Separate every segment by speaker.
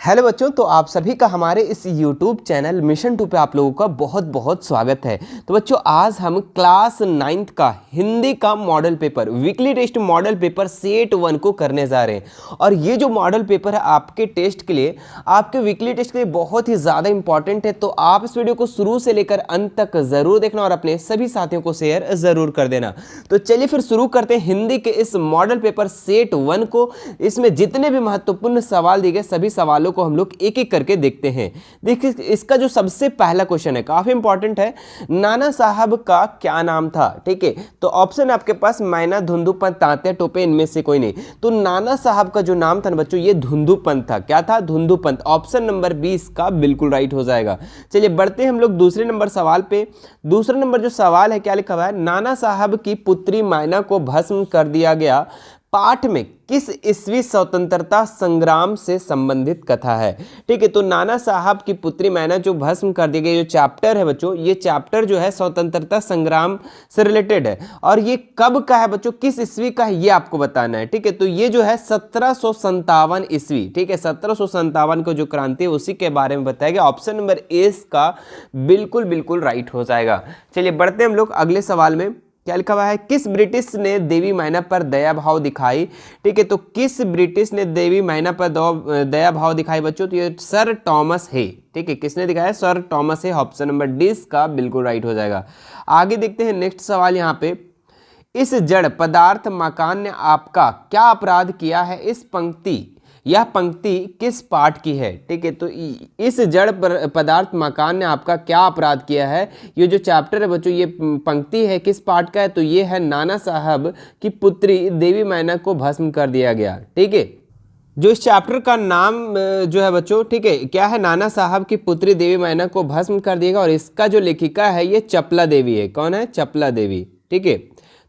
Speaker 1: Hello बच्चों, तो आप सभी का हमारे इस YouTube चैनल मिशन 2 पे आप लोगों का बहुत बहुत स्वागत है। तो बच्चों, आज हम क्लास 9th का हिंदी का model paper weekly test model paper set 1 को करने जा रहे हैं। और ये जो मॉडल पेपर है आपके टेस्ट के लिए, आपके वीकली टेस्ट के लिए बहुत ही ज़्यादा इंपॉर्टेंट है। तो आप इस वीडियो को शुरू से लेकर अंत तक ज़रूर देखना और अपने सभी साथियों को शेयर ज़रूर कर देना। तो चलिए फिर शुरू करते हैं हिंदी के इस मॉडल पेपर सेट 1 को। इसमें जितने भी महत्वपूर्ण सवाल दिए गए सभी सवालों को हम लोग एक एक करके देखते हैं। देखिए, इसका जो सबसे पहला क्वेश्चन है काफी इंपॉर्टेंट है। नाना साहब का क्या नाम था? ठीक है, तो ऑप्शन आपके पास मैना, धुंधुपंत, तात्या टोपे, इनमें से कोई नहीं। तो नाना साहब का जो नाम था ना बच्चों, ये धुंधुपंत था। क्या था? धुंधुपंत। ऑप्शन नंबर 20 का बिल्कुल राइट हो जाएगा। चलिए बढ़ते हैं हम लोग दूसरे नंबर सवाल पे। दूसरा नंबर जो सवाल है, क्या लिखा हुआ है? नाना साहब की पुत्री मैना को भस्म कर दिया गया, पाठ में किस ईस्वी स्वतंत्रता संग्राम से संबंधित कथा है? ठीक है, तो नाना साहब की पुत्री मैना जो भस्म कर दी गई, जो चैप्टर है बच्चों, ये चैप्टर जो है स्वतंत्रता संग्राम से रिलेटेड है। और ये कब का है बच्चों, किस ईस्वी का है, ये आपको बताना है। ठीक है, तो ये जो है 1757 ईस्वी। ठीक है, 1757 को जो क्रांति है उसी के बारे में बताया गया। ऑप्शन नंबर ए का बिल्कुल बिल्कुल राइट हो जाएगा। चलिए बढ़ते हैं हम लोग अगले सवाल में। क्या लिखा हुआ है? किस ब्रिटिश ने देवी मैना पर दया भाव दिखाई? ठीक है, तो किस ब्रिटिश ने देवी मैना पर दया भाव दिखाई बच्चों? तो ये सर टॉमस है। ठीक है, किसने दिखाया? सर टॉमस है। ऑप्शन नंबर डी का बिल्कुल राइट हो जाएगा। आगे देखते हैं नेक्स्ट सवाल यहाँ पे। इस जड़ पदार्थ मकान ने आपका क्या अपराध किया है? इस पंक्ति, यह पंक्ति किस पाठ की है? ठीक है, तो इस जड़ पदार्थ मकान ने आपका क्या अपराध किया है, ये जो चैप्टर है बच्चों, ये पंक्ति है किस पाठ का है? तो ये है नाना साहब की पुत्री देवी मैना को भस्म कर दिया गया। ठीक है, जो इस चैप्टर का नाम जो है बच्चों, ठीक है, क्या है? नाना साहब की पुत्री देवी मैना को भस्म कर दिएगा। और इसका जो लेखिका है ये चपला देवी है। कौन है? चपला देवी। ठीक है,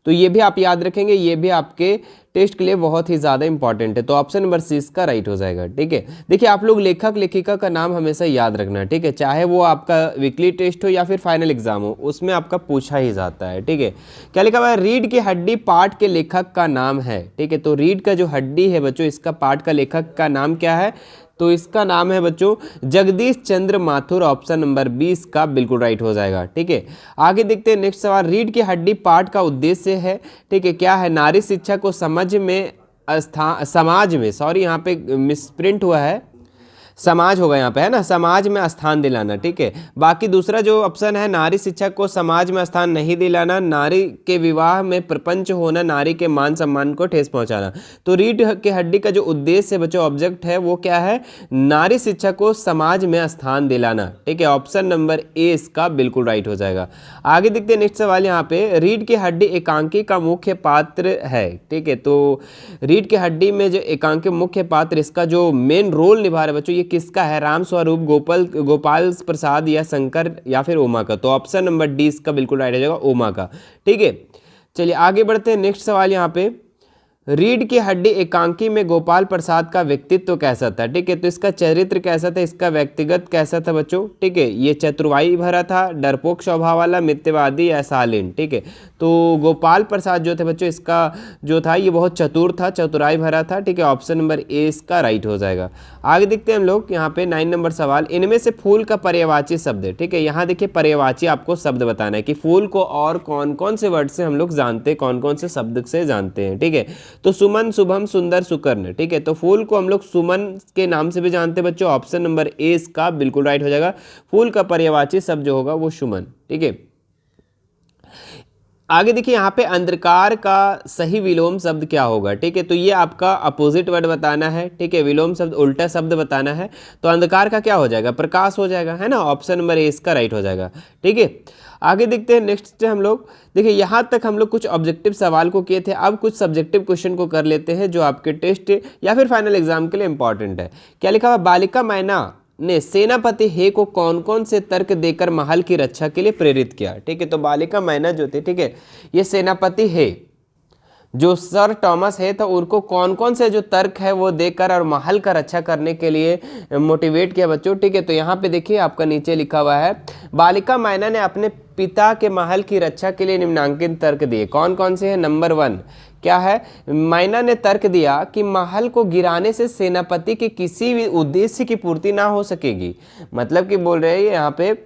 Speaker 1: तो ये भी आप याद रखेंगे, ये भी आपके टेस्ट के लिए बहुत ही ज़्यादा इंपॉर्टेंट है। तो ऑप्शन नंबर सी का राइट हो जाएगा। ठीक है, देखिए आप लोग लेखक लेखिका का नाम हमेशा याद रखना है। ठीक है, चाहे वो आपका वीकली टेस्ट हो या फिर फाइनल एग्जाम हो, उसमें आपका पूछा ही जाता है। ठीक है, क्या लिखा हुआ है? रीढ़ की हड्डी पाठ के लेखक का नाम है। ठीक है, तो रीढ़ का जो हड्डी है बच्चों, इसका पाठ का लेखक का नाम क्या है? तो इसका नाम है बच्चों जगदीश चंद्र माथुर। ऑप्शन नंबर 20 का बिल्कुल राइट हो जाएगा। ठीक है, आगे देखते हैं नेक्स्ट सवाल। रीढ़ की हड्डी पाठ का उद्देश्य है, ठीक है, क्या है? नारी शिक्षा को समाज में सॉरी यहाँ पे मिसप्रिंट हुआ है, समाज होगा यहाँ पे, है ना, समाज में स्थान दिलाना। ठीक है, बाकी दूसरा जो ऑप्शन है, नारी शिक्षा को समाज में स्थान नहीं दिलाना, नारी के विवाह में प्रपंच होना, नारी के मान सम्मान को ठेस पहुंचाना। तो रीढ़ के हड्डी का जो उद्देश्य है बच्चों, ऑब्जेक्ट है, वो क्या है? नारी शिक्षा को समाज में स्थान दिलाना। ठीक है, ऑप्शन नंबर ए इसका बिल्कुल राइट हो जाएगा। आगे देखते हैं नेक्स्ट सवाल यहाँ पे। रीढ़ की हड्डी एकांकी का मुख्य पात्र है। ठीक है, तो रीढ़ की हड्डी में जो एकांकी मुख्य पात्र, इसका जो मेन रोल निभा रहे बच्चों, ये किसका है? राम स्वरूप, गोपाल प्रसाद, या शंकर, या फिर उमा का? तो ऑप्शन नंबर डी इसका बिल्कुल राइट हो जाएगा, उमा का। ठीक है, चलिए आगे बढ़ते हैं नेक्स्ट सवाल यहाँ पे। रीढ़ की हड्डी एकांकी में गोपाल प्रसाद का व्यक्तित्व कैसा था? ठीक है, तो इसका चरित्र कैसा था, इसका व्यक्तिगत कैसा था बच्चों? ठीक है, ये चतुराई भरा था, डरपोक स्वभाव वाला, मिथ्यावादी, या शालीन? ठीक है, तो गोपाल प्रसाद जो थे बच्चों, इसका जो था ये बहुत चतुर था, चतुराई भरा था। ठीक है, ऑप्शन नंबर ए इसका राइट हो जाएगा। आगे देखते हैं हम लोग यहाँ पे 9 नंबर सवाल। इनमें से फूल का पर्यायवाची शब्द है। ठीक है, यहाँ देखिए पर्यायवाची आपको शब्द बताना है कि फूल को और कौन कौन से वर्ड से हम लोग जानते हैं, कौन कौन से शब्द से जानते हैं। ठीक है, तो सुमन, शुभम, सुंदर, सुकर्ण। ठीक है, तो फूल को हम लोग सुमन के नाम से भी जानते हैं बच्चों। ऑप्शन नंबर ए इसका बिल्कुल राइट हो जाएगा। फूल का पर्यायवाची शब्द जो होगा वो सुमन। ठीक है, आगे देखिए यहाँ पे अंधकार का सही विलोम शब्द क्या होगा? ठीक है, तो ये आपका अपोजिट वर्ड बताना है। ठीक है, विलोम शब्द उल्टा शब्द बताना है। तो अंधकार का क्या हो जाएगा? प्रकाश हो जाएगा, है ना। ऑप्शन नंबर ए इसका राइट हो जाएगा। ठीक है, आगे देखते हैं नेक्स्ट हम लोग। देखिए यहाँ तक हम लोग कुछ ऑब्जेक्टिव सवाल को किए थे, अब कुछ सब्जेक्टिव क्वेश्चन को कर लेते हैं जो आपके टेस्ट या फिर फाइनल एग्जाम के लिए इंपॉर्टेंट है। क्या लिखा हुआ? बालिका मैना ने सेनापति हे को कौन कौन से तर्क देकर महल की रक्षा के लिए प्रेरित किया? ठीक है, तो बालिका मैना जो थे, ठीक है, ये सेनापति हे जो सर टॉमस है, तो उनको कौन कौन से जो तर्क है वो देकर और महल का रक्षा करने के लिए मोटिवेट किया बच्चों। ठीक है, तो यहाँ पे देखिए आपका नीचे लिखा हुआ है, बालिका मैना ने अपने पिता के महल की रक्षा के लिए निम्नांकित तर्क दिए। कौन कौन से हैं? नंबर 1, क्या है, मैना ने तर्क दिया कि महल को गिराने से सेनापति के किसी भी उद्देश्य की पूर्ति ना हो सकेगी। मतलब कि बोल रहे हैं यहाँ पे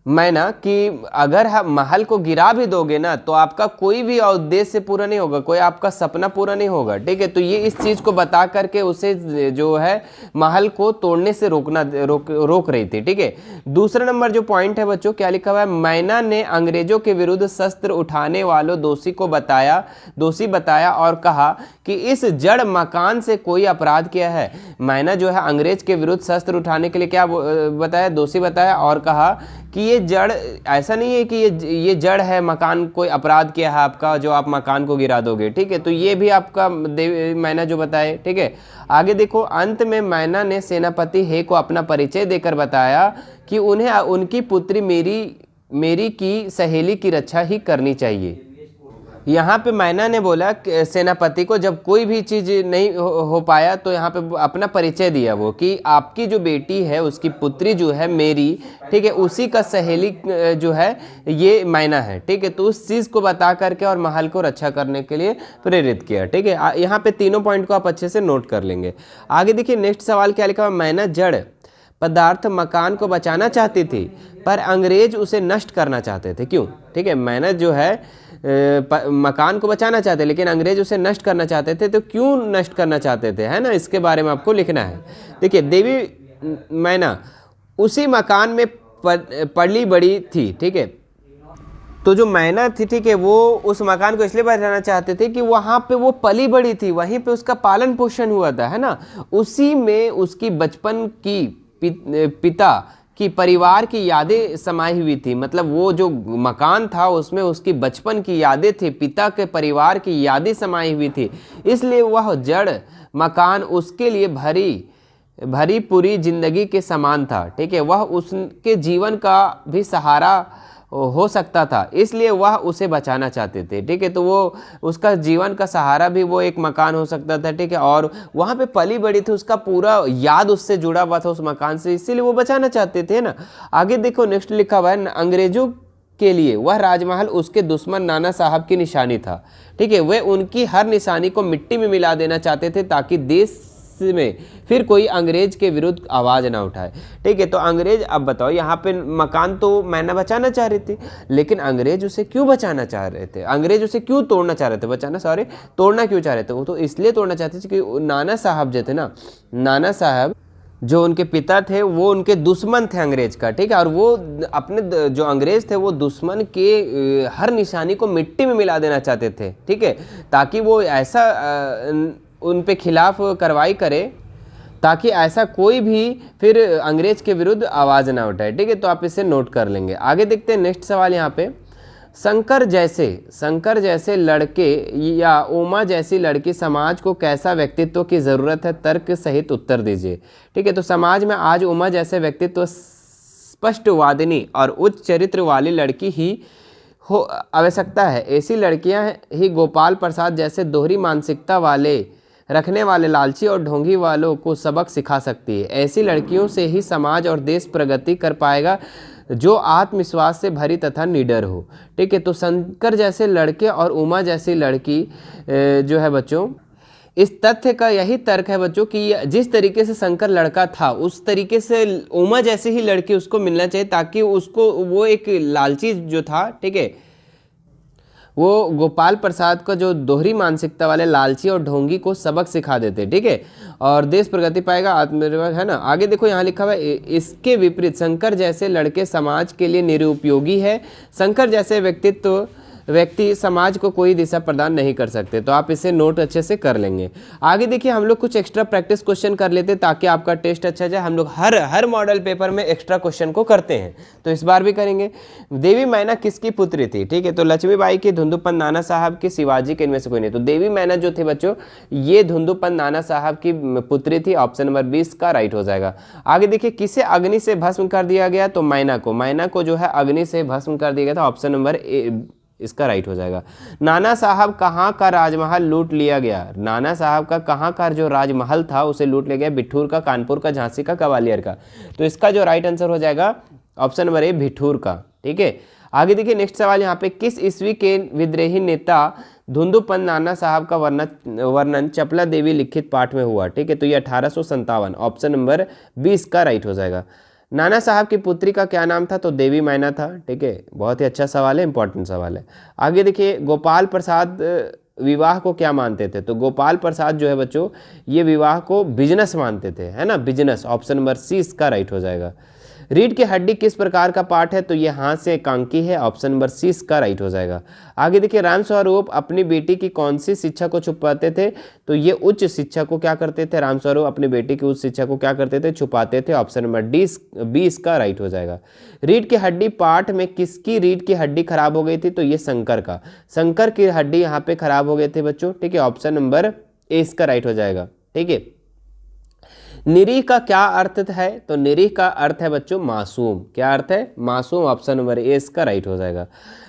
Speaker 1: मैना कि अगर हम महल को गिरा भी दोगे ना तो आपका कोई भी उद्देश्य पूरा नहीं होगा, कोई आपका सपना पूरा नहीं होगा। ठीक है, तो ये इस चीज़ को बता करके उसे जो है महल को तोड़ने से रोक रही थी। ठीक है, दूसरा नंबर जो पॉइंट है बच्चों, क्या लिखा हुआ है, मैना ने अंग्रेजों के विरुद्ध शस्त्र उठाने वालों दोषी बताया और कहा कि इस जड़ मकान से कोई अपराध किया है। मैना जो है अंग्रेज के विरुद्ध शस्त्र उठाने के लिए क्या बताया, दोषी बताया और कहा कि ये जड़, ऐसा नहीं है कि ये जड़ है, मकान कोई अपराध किया है आपका जो आप मकान को गिरा दोगे। ठीक है, तो ये भी आपका मैना जो बताए। ठीक है, आगे देखो, अंत में मैना ने सेनापति हे को अपना परिचय देकर बताया कि उन्हें उनकी पुत्री मेरी की सहेली की रक्षा ही करनी चाहिए। यहाँ पे मैना ने बोला कि सेनापति को जब कोई भी चीज़ नहीं हो पाया तो यहाँ पे अपना परिचय दिया वो कि आपकी जो बेटी है उसकी पुत्री जो है मेरी, ठीक है, उसी का सहेली जो है ये मैना है। ठीक है, तो उस चीज़ को बता करके और महल को रक्षा करने के लिए प्रेरित किया। ठीक है, यहाँ पे तीनों पॉइंट को आप अच्छे से नोट कर लेंगे। आगे देखिए नेक्स्ट सवाल क्या लिखा, मैना जड़ पदार्थ मकान को बचाना चाहती थी पर अंग्रेज उसे नष्ट करना चाहते थे। क्यों? ठीक है, मैना जो है मकान को बचाना चाहते लेकिन अंग्रेज उसे नष्ट करना चाहते थे, तो क्यों नष्ट करना चाहते थे, है ना, इसके बारे में आपको लिखना है। देखिए, देवी मैना उसी मकान में पली बड़ी थी। ठीक है, तो जो मैना थी, ठीक है, वो उस मकान को इसलिए बचाना चाहते थे कि वहाँ पे वो पली बड़ी थी, वहीं पे उसका पालन पोषण हुआ था, है ना, उसी में उसकी बचपन की पिता कि परिवार की यादें समाई हुई थी। मतलब वो जो मकान था उसमें उसकी बचपन की यादें थी, पिता के परिवार की यादें समाई हुई थी, इसलिए वह जड़ मकान उसके लिए भरी पूरी जिंदगी के समान था। ठीक है, वह उसके जीवन का भी सहारा हो सकता था, इसलिए वह उसे बचाना चाहते थे। ठीक है, तो वो उसका जीवन का सहारा भी वो एक मकान हो सकता था। ठीक है, और वहाँ पे पली बड़ी थी, उसका पूरा याद उससे जुड़ा हुआ था उस मकान से, इसीलिए वो बचाना चाहते थे ना। आगे देखो नेक्स्ट लिखा हुआ है, अंग्रेजों के लिए वह राजमहल उसके दुश्मन नाना साहब की निशानी था। ठीक है, वे उनकी हर निशानी को मिट्टी में मिला देना चाहते थे ताकि देश में फिर कोई अंग्रेज के विरुद्ध आवाज ना उठाए। ठीक है, तो अंग्रेज, अब बताओ यहाँ पे मकान तो मैना बचाना चाह रही थी लेकिन अंग्रेज उसे क्यों बचाना चाह रहे थे, अंग्रेज उसे क्यों तोड़ना चाह रहे थे, तोड़ना क्यों चाह रहे थे, वो तो इसलिए तोड़ना चाहते थे कि नाना साहब जो थे ना, नाना साहब जो उनके पिता थे वो उनके दुश्मन थे अंग्रेज का। ठीक है, और वो अपने जो अंग्रेज थे वो दुश्मन के हर निशानी को मिट्टी में मिला देना चाहते थे। ठीक है, ताकि वो ऐसा उन पे खिलाफ कार्रवाई करे ताकि ऐसा कोई भी फिर अंग्रेज के विरुद्ध आवाज़ ना उठाए। ठीक है, तो आप इसे नोट कर लेंगे। आगे देखते हैं नेक्स्ट सवाल यहाँ पे, शंकर जैसे लड़के या उमा जैसी लड़की समाज को कैसा व्यक्तित्व की ज़रूरत है, तर्क सहित उत्तर दीजिए। ठीक है, तो समाज में आज उमा जैसे व्यक्तित्व स्पष्टवादिनी और उच्च चरित्र वाली लड़की ही हो आवश्यकता है। ऐसी लड़कियां ही गोपाल प्रसाद जैसे दोहरी मानसिकता रखने वाले लालची और ढोंगी वालों को सबक सिखा सकती है। ऐसी लड़कियों से ही समाज और देश प्रगति कर पाएगा जो आत्मविश्वास से भरी तथा निडर हो। ठीक है, तो शंकर जैसे लड़के और उमा जैसी लड़की जो है बच्चों, इस तथ्य का यही तर्क है बच्चों कि जिस तरीके से शंकर लड़का था उस तरीके से उमा जैसी ही लड़की उसको मिलना चाहिए ताकि उसको, वो एक लालची जो था, ठीक है, वो गोपाल प्रसाद का जो दोहरी मानसिकता वाले लालची और ढोंगी को सबक सिखा देते। ठीक है, और देश प्रगति पाएगा, आत्मनिर्भर, है ना। आगे देखो यहाँ लिखा हुआ है, इसके विपरीत शंकर जैसे लड़के समाज के लिए निरुपयोगी है। शंकर जैसे व्यक्ति समाज को कोई दिशा प्रदान नहीं कर सकते। तो आप इसे नोट अच्छे से कर लेंगे। आगे देखिए, हम लोग कुछ एक्स्ट्रा प्रैक्टिस क्वेश्चन कर लेते ताकि आपका टेस्ट अच्छा जाए। हम लोग हर मॉडल पेपर में एक्स्ट्रा क्वेश्चन को करते हैं, तो इस बार भी करेंगे। देवी मैना किसकी पुत्री थी? ठीक है, तो लक्ष्मीबाई की, धुंधुपंत नाना साहब की, शिवाजी के, इनमें से कोई नहीं। तो देवी मैना जो थे बच्चों, ये धुंधुपंत नाना साहब की पुत्री थी। ऑप्शन नंबर 20 का राइट हो जाएगा। आगे देखिए, किसे अग्नि से भस्म कर दिया गया? तो मैना को जो है अग्नि से भस्म कर दिया गया था। ऑप्शन नंबर इसका राइट हो जाएगा। नाना साहब कहाँ का राजमहल लूट लिया गया? नाना साहब का कहाँ का जो राजमहल था उसे लूट लिया गया? बिठूर का, कानपुर का, झांसी का, ग्वालियर का। तो इसका जो राइट आंसर हो जाएगा ऑप्शन नंबर ए, बिठूर का। ठीक है, आगे देखिए नेक्स्ट सवाल यहाँ पे, किस ईस्वी के विद्रोही नेता धुंधुपन नाना साहब का वर्णन चपला देवी लिखित पाठ में हुआ। ठीक है, तो ये 1857, ऑप्शन नंबर 20 का राइट हो जाएगा। नाना साहब की पुत्री का क्या नाम था? तो देवी मैना था। ठीक है, बहुत ही अच्छा सवाल है, इंपॉर्टेंट सवाल है। आगे देखिए, गोपाल प्रसाद विवाह को क्या मानते थे? तो गोपाल प्रसाद जो है बच्चों, ये विवाह को बिजनेस मानते थे, है ना, बिजनेस। ऑप्शन नंबर सी इसका राइट हो जाएगा। रीढ़ की हड्डी किस प्रकार का पार्ट है? तो ये हाथ से एकांकी है। ऑप्शन नंबर सी इसका राइट हो जाएगा। आगे देखिए, रामस्वरूप अपनी बेटी की कौन सी शिक्षा को छुपाते थे? तो ये उच्च शिक्षा को क्या करते थे? रामस्वरूप अपनी बेटी की उच्च शिक्षा को क्या करते थे? छुपाते थे। ऑप्शन नंबर डी 20 का राइट हो जाएगा। रीढ़ की हड्डी पार्ट में किसकी रीढ़ की हड्डी खराब हो गई थी? तो ये शंकर का, शंकर की हड्डी यहाँ पे खराब हो गए थे बच्चों। ठीक है, ऑप्शन नंबर ए इसका राइट हो जाएगा। ठीक है, निरीह का क्या अर्थ है? तो निरीह का अर्थ है बच्चों मासूम। क्या अर्थ है? मासूम। ऑप्शन नंबर ए इसका राइट हो जाएगा।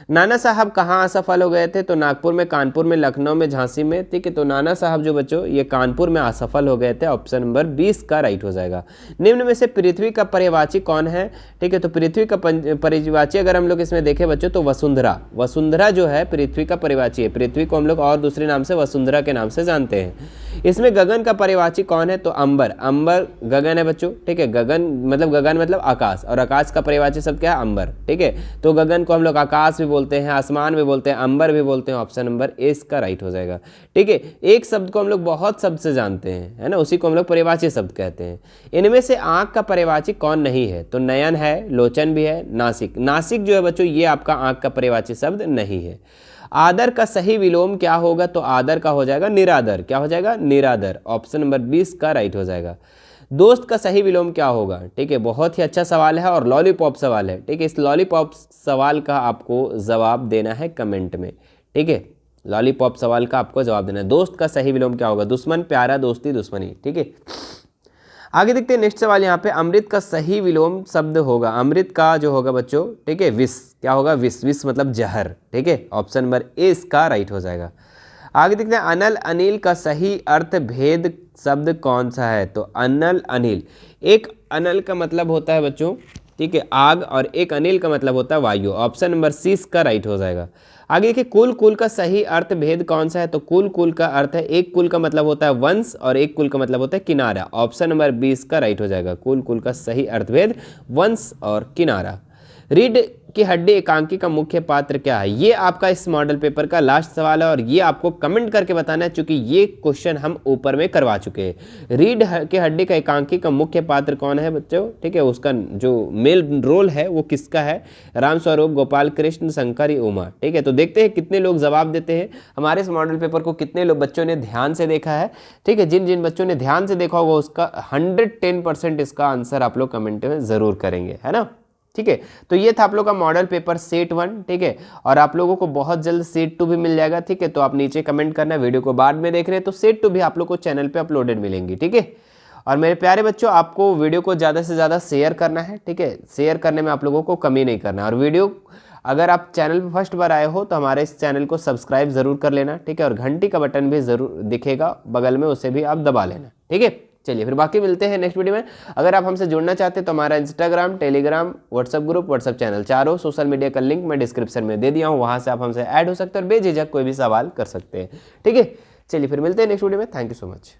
Speaker 1: नाना साहब कहाँ असफल हो गए थे? तो नागपुर में, कानपुर में, लखनऊ में, झांसी में। ठीक है, तो नाना साहब जो बच्चों ये कानपुर में असफल हो गए थे। ऑप्शन नंबर 20 का राइट हो जाएगा। निम्न में से पृथ्वी का पर्यायवाची कौन है? ठीक है, तो पृथ्वी का पर्यायवाची अगर हम लोग इसमें देखें बच्चों तो वसुंधरा। वसुंधरा जो है पृथ्वी का पर्यायवाची है। पृथ्वी को हम लोग और दूसरे नाम से वसुंधरा के नाम से जानते हैं। इसमें गगन का पर्यायवाची कौन है? तो अंबर। अंबर गगन है बच्चों। ठीक है, गगन मतलब आकाश, और आकाश का पर्यायवाची शब्द क्या है? अंबर। ठीक है, तो गगन को हम लोग आकाश भी बोलते हैं, आसमान भी बोलते हैं, अंबर भी बोलते हैं। ऑप्शन नंबर ए इसका राइट हो जाएगा। ठीक है, एक शब्द को हम लोग बहुत शब्द से जानते हैं, है ना, उसी को हम लोग पर्यायवाची शब्द कहते हैं। इनमें से आंख का पर्यायवाची कौन नहीं है? तो नयन है, लोचन भी है, नासिक। नासिक जो है बच्चों ये आपका आंख का पर्यायवाची शब्द नहीं है। आदर का सही विलोम क्या होगा? तो आदर का हो जाएगा निरादर। क्या हो जाएगा? निरादर। ऑप्शन नंबर 20 का राइट हो जाएगा। दोस्त का सही विलोम क्या होगा? ठीक है, बहुत ही अच्छा सवाल है और लॉलीपॉप सवाल है। ठीक है, इस लॉलीपॉप सवाल का आपको जवाब देना है कमेंट में। ठीक है, लॉलीपॉप सवाल का आपको जवाब देना है। दोस्त का सही विलोम क्या होगा? दुश्मन, प्यारा, दोस्ती, दुश्मनी। ठीक है, आगे देखते हैं नेक्स्ट सवाल। यहाँ पे अमृत का सही विलोम शब्द होगा, अमृत का जो होगा बच्चों, ठीक है, विष। क्या होगा? विष। विष मतलब जहर। ठीक है, ऑप्शन नंबर ए इसका राइट हो जाएगा। आगे देखते हैं अनल अनिल का सही अर्थ भेद शब्द कौन सा है? तो अनल अनिल, एक अनल का मतलब होता है बच्चों, ठीक है, आग, और एक अनिल का मतलब होता है वायु। ऑप्शन नंबर सी इसका राइट हो जाएगा। आगे देखिए, कुल कुल का सही अर्थ भेद कौन सा है? तो कुल कुल का अर्थ है, एक कुल का मतलब होता है वंश और एक कुल का मतलब होता है किनारा। ऑप्शन नंबर 20 का राइट हो जाएगा। कुल कुल का सही अर्थ भेद वंश और किनारा। रीढ़ की हड्डी एकांकी का मुख्य पात्र क्या है? ये आपका इस मॉडल पेपर का लास्ट सवाल है और ये आपको कमेंट करके बताना है, क्योंकि ये क्वेश्चन हम ऊपर में करवा चुके हैं। रीढ़ की हड्डी का एकांकी का मुख्य पात्र कौन है बच्चों? ठीक है, उसका जो मेल रोल है वो किसका है? रामस्वरूप, गोपाल कृष्ण, शंकर, उमा। ठीक है, तो देखते हैं कितने लोग जवाब देते हैं। हमारे इस मॉडल पेपर को कितने लोग बच्चों ने ध्यान से देखा है? ठीक है, जिन जिन बच्चों ने ध्यान से देखा होगा उसका 110% इसका आंसर आप लोग कमेंट में जरूर करेंगे, है ना। ठीक है, तो ये था आप लोग का मॉडल पेपर सेट 1। ठीक है, और आप लोगों को बहुत जल्द सेट 2 भी मिल जाएगा। ठीक है, तो आप नीचे कमेंट करना, वीडियो को बाद में देख रहे हैं तो सेट 2 भी आप लोग को चैनल पे अपलोडेड मिलेंगी। ठीक है, और मेरे प्यारे बच्चों, आपको वीडियो को ज़्यादा से ज़्यादा शेयर करना है। ठीक है, शेयर करने में आप लोगों को कमी नहीं करना है। और वीडियो अगर आप चैनल पर फर्स्ट बार आए हो तो हमारे इस चैनल को सब्सक्राइब ज़रूर कर लेना। ठीक है, और घंटी का बटन भी ज़रूर दिखेगा बगल में, उसे भी आप दबा लेना। ठीक है, चलिए फिर बाकी मिलते हैं नेक्स्ट वीडियो में। अगर आप हमसे जुड़ना चाहते हैं तो हमारा Instagram, Telegram, WhatsApp group, WhatsApp channel, चारों सोशल मीडिया का लिंक मैं डिस्क्रिप्शन में दे दिया हूँ, वहाँ से आप हमसे ऐड हो सकते हैं और बेझिझक कोई भी सवाल कर सकते हैं। ठीक है, चलिए फिर मिलते हैं नेक्स्ट वीडियो में। Thank you so much.